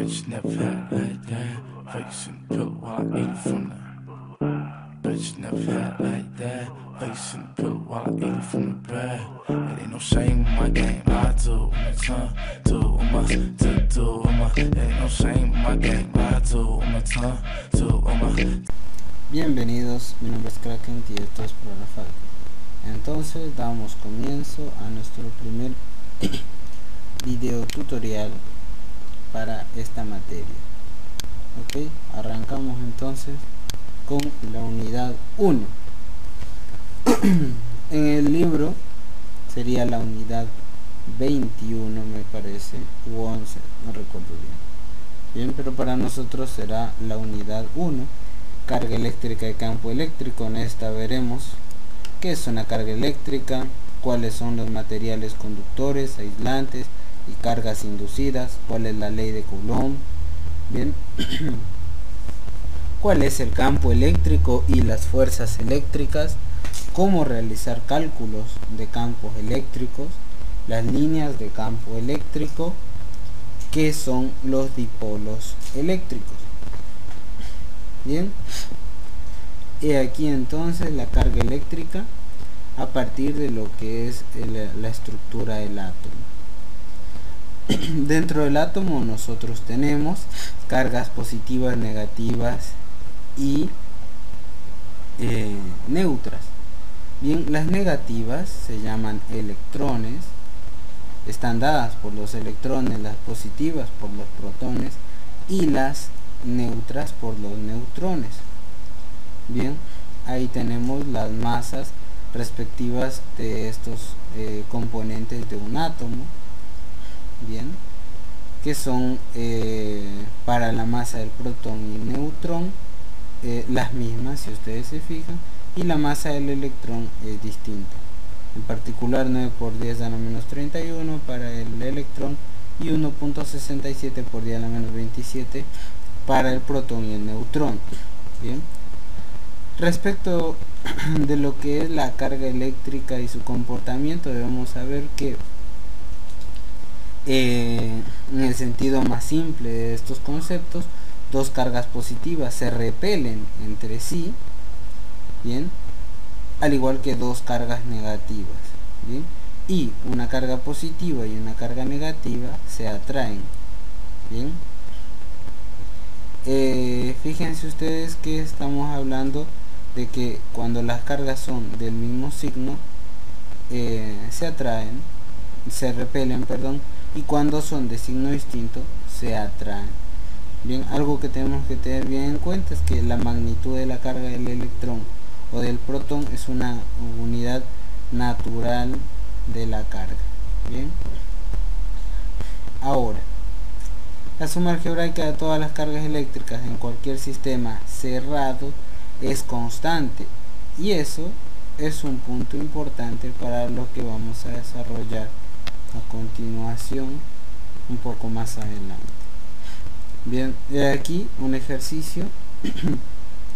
Bitch never had like that. Facing pill while I eat from the. Bitch never had like that. Facing pill while I eat from the bread. It ain't no shame in my game. I do my tongue, do my do my. Ain't no shame in my game. I do my tongue, do my. Bienvenidos, mi nombre es Kraken y esto es Prografal. Entonces damos comienzo a nuestro primer video tutorial para esta materia. Ok, arrancamos entonces con la unidad 1. En el libro sería la unidad 21, me parece, u 11, no recuerdo bien, pero para nosotros será la unidad 1, carga eléctrica de campo eléctrico. En esta veremos qué es una carga eléctrica, cuáles son los materiales conductores, aislantes y cargas inducidas, cuál es la ley de Coulomb, bien, cuál es el campo eléctrico y las fuerzas eléctricas, cómo realizar cálculos de campos eléctricos, las líneas de campo eléctrico, qué son los dipolos eléctricos. Bien, y aquí entonces la carga eléctrica a partir de lo que es la estructura del átomo. Dentro del átomo nosotros tenemos cargas positivas, negativas y neutras. Bien, las negativas se llaman electrones, están dadas por los electrones, las positivas por los protones y las neutras por los neutrones. Bien, ahí tenemos las masas respectivas de estos componentes de un átomo, bien, que son para la masa del protón y el neutrón las mismas, si ustedes se fijan, y la masa del electrón es distinta, en particular 9 por 10 a la menos 31 para el electrón y 1.67 por 10 a la menos 27 para el protón y el neutrón. Bien, respecto de lo que es la carga eléctrica y su comportamiento, debemos saber que en el sentido más simple de estos conceptos, dos cargas positivas se repelen entre sí, bien, al igual que dos cargas negativas, bien, y una carga positiva y una carga negativa se atraen, bien. Fíjense ustedes que estamos hablando de que cuando las cargas son del mismo signo se atraen, se repelen, perdón, y cuando son de signo distinto se atraen. Bien, algo que tenemos que tener bien en cuenta es que la magnitud de la carga del electrón o del protón es una unidad natural de la carga. Bien, ahora la suma algebraica de todas las cargas eléctricas en cualquier sistema cerrado es constante, y eso es un punto importante para lo que vamos a desarrollar a continuación un poco más adelante. Bien, de aquí un ejercicio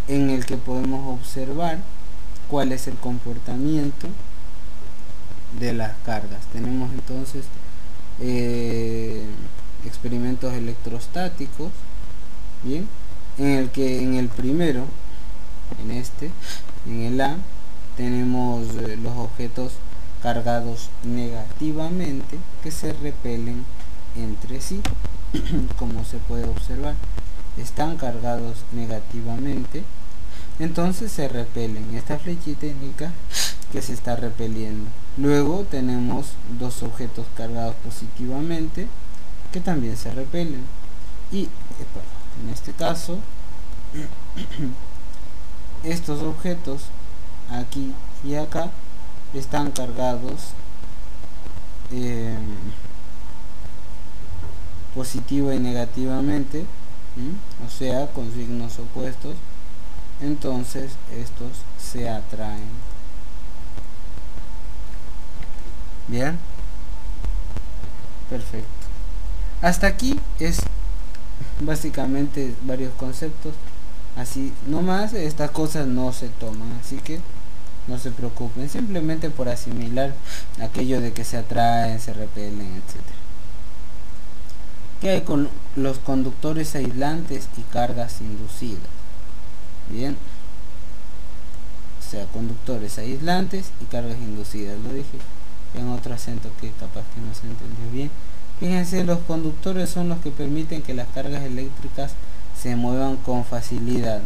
en el que podemos observar cuál es el comportamiento de las cargas. Tenemos entonces experimentos electrostáticos, bien, en el que en el primero, en el A, tenemos los objetos cargados negativamente que se repelen entre sí. Como se puede observar, están cargados negativamente, entonces se repelen. Esta flechita indica que se está repeliendo. Luego tenemos dos objetos cargados positivamente que también se repelen, y en este caso estos objetos aquí y acá están cargados positiva y negativamente, o sea, con signos opuestos. Entonces estos se atraen. Bien, perfecto. Hasta aquí es básicamente varios conceptos. Así nomás, estas cosas no se toman, así que no se preocupen, simplemente por asimilar aquello de que se atraen, se repelen, etcétera. ¿Qué hay con los conductores aislantes y cargas inducidas? Bien, o sea, conductores aislantes y cargas inducidas. Lo dije en otro acento que capaz que no se entendió bien. Fíjense, los conductores son los que permiten que las cargas eléctricas se muevan con facilidad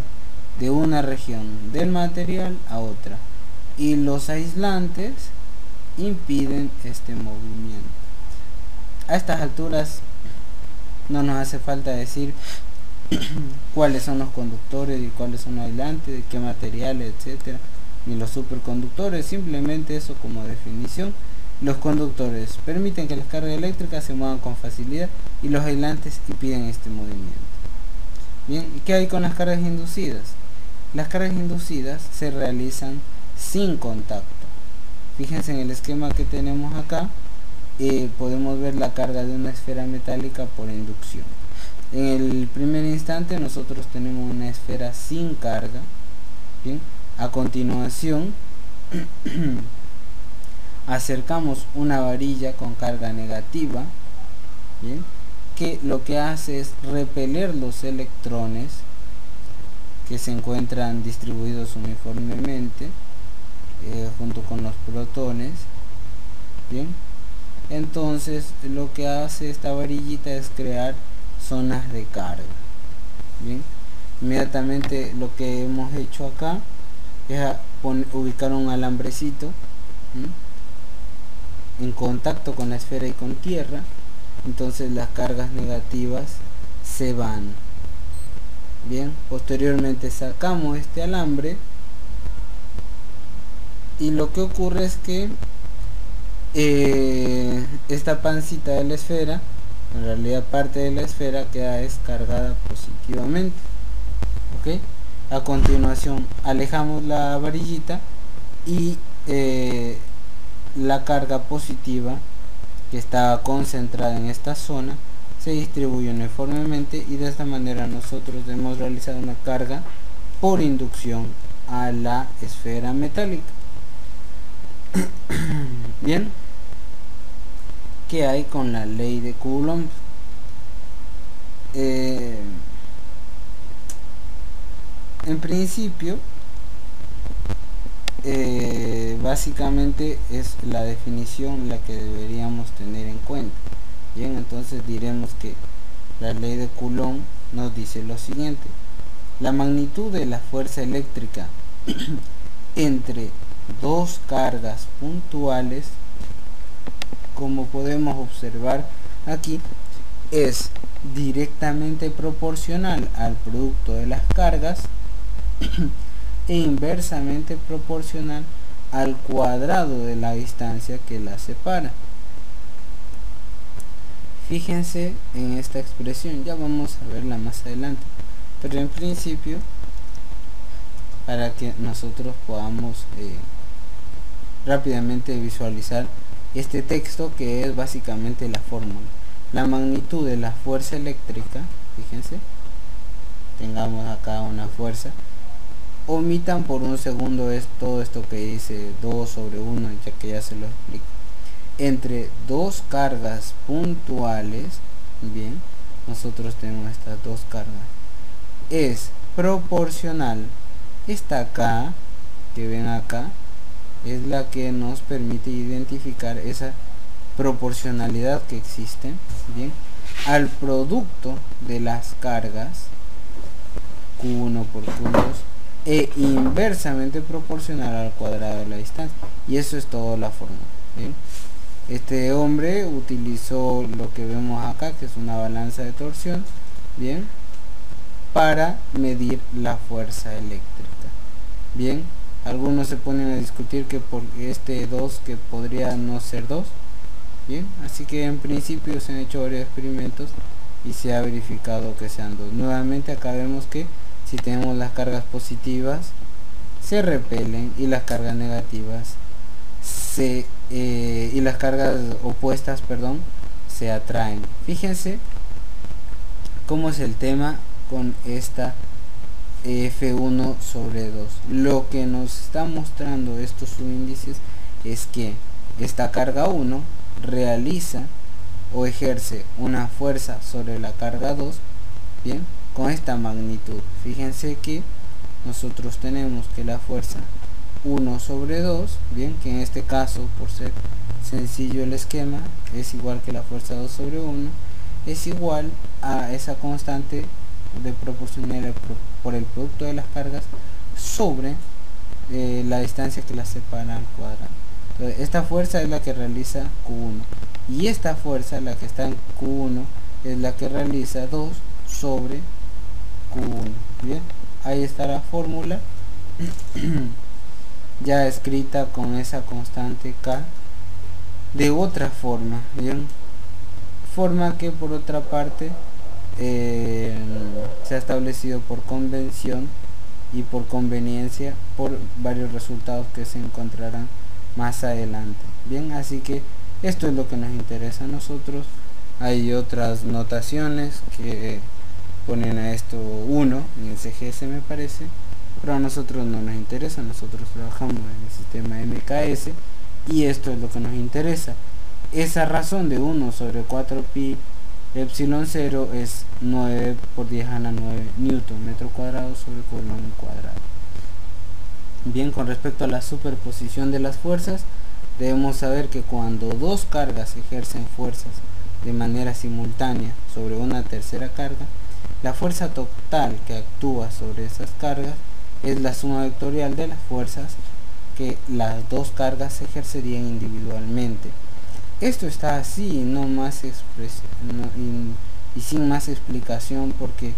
de una región del material a otra, y los aislantes impiden este movimiento. A estas alturas no nos hace falta decir cuáles son los conductores y cuáles son los aislantes, de qué materiales, etcétera, ni los superconductores. Simplemente eso como definición. Los conductores permiten que las cargas eléctricas se muevan con facilidad y los aislantes impiden este movimiento. Bien, ¿y qué hay con las cargas inducidas? Las cargas inducidas se realizan sin contacto. Fíjense en el esquema que tenemos acá, podemos ver la carga de una esfera metálica por inducción. En el primer instante nosotros tenemos una esfera sin carga. Bien, a continuación acercamos una varilla con carga negativa, bien, que lo que hace es repeler los electrones que se encuentran distribuidos uniformemente junto con los protones. Bien, entonces lo que hace esta varillita es crear zonas de carga. Bien, inmediatamente lo que hemos hecho acá es ubicar un alambrecito en contacto con la esfera y con tierra. Entonces las cargas negativas se van. Bien, posteriormente sacamos este alambre y lo que ocurre es que esta pancita de la esfera, en realidad parte de la esfera, queda descargada positivamente. ¿Ok? A continuación alejamos la varillita y la carga positiva que estaba concentrada en esta zona se distribuye uniformemente, y de esta manera nosotros hemos realizado una carga por inducción a la esfera metálica. Bien, ¿qué hay con la ley de Coulomb? En principio básicamente es la definición la que deberíamos tener en cuenta. Bien, entonces diremos que la ley de Coulomb nos dice lo siguiente: la magnitud de la fuerza eléctrica entre dos cargas puntuales, como podemos observar aquí, es directamente proporcional al producto de las cargas e inversamente proporcional al cuadrado de la distancia que las separa. Fíjense en esta expresión, ya vamos a verla más adelante, pero en principio, para que nosotros podamos rápidamente visualizar este texto, que es básicamente la fórmula: la magnitud de la fuerza eléctrica. Fíjense, tengamos acá una fuerza. Omitan por un segundo todo esto que dice 2 sobre 1, ya que ya se lo explico. Entre dos cargas puntuales, bien, nosotros tenemos estas dos cargas, es proporcional. Esta acá, que ven acá, es la que nos permite identificar esa proporcionalidad que existe, bien, al producto de las cargas Q1 por Q2, e inversamente proporcional al cuadrado de la distancia. Y eso es toda la fórmula. Bien, este hombre utilizó lo que vemos acá, que es una balanza de torsión, bien, para medir la fuerza eléctrica. Bien, algunos se ponen a discutir que por este 2 que podría no ser 2. Bien, así que en principio se han hecho varios experimentos y se ha verificado que sean 2. Nuevamente acá vemos que si tenemos las cargas positivas se repelen y las cargas negativas y las cargas opuestas, perdón, se atraen. Fíjense cómo es el tema con esta F1 sobre 2. Lo que nos está mostrando estos subíndices es que esta carga 1 realiza o ejerce una fuerza sobre la carga 2, bien, con esta magnitud. Fíjense que nosotros tenemos que la fuerza 1 sobre 2, bien, que en este caso, por ser sencillo el esquema, es igual que la fuerza 2 sobre 1, es igual a esa constante de proporcional por el producto de las cargas sobre la distancia que las separa al cuadrado. Entonces, esta fuerza es la que realiza Q1 y esta fuerza, la que está en Q1, es la que realiza 2 sobre Q1. Bien, ahí está la fórmula ya escrita con esa constante K de otra forma, bien, forma que por otra parte se ha establecido por convención y por conveniencia por varios resultados que se encontrarán más adelante. Bien, así que esto es lo que nos interesa a nosotros. Hay otras notaciones que ponen a esto 1 en el CGS, me parece, pero a nosotros no nos interesa. Nosotros trabajamos en el sistema MKS y esto es lo que nos interesa. Esa razón de 1 sobre 4pi epsilon 0 es 9 por 10 a la 9 newton metro cuadrado sobre coulomb cuadrado. Bien, con respecto a la superposición de las fuerzas, debemos saber que cuando dos cargas ejercen fuerzas de manera simultánea sobre una tercera carga, la fuerza total que actúa sobre esas cargas es la suma vectorial de las fuerzas que las dos cargas ejercerían individualmente. Esto está así, no más y sin más explicación, porque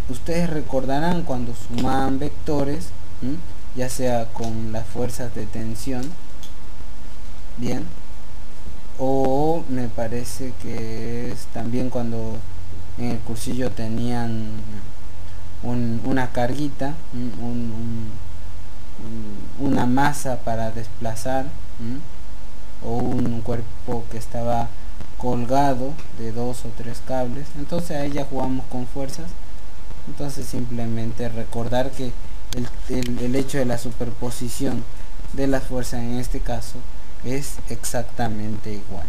ustedes recordarán cuando sumaban vectores, ya sea con las fuerzas de tensión, bien, o me parece que es también cuando en el cursillo tenían una carguita, una masa para desplazar, o un cuerpo que estaba colgado de 2 o 3 cables. Entonces ahí ya jugamos con fuerzas. Entonces simplemente recordar que el hecho de la superposición de las fuerzas en este caso es exactamente igual.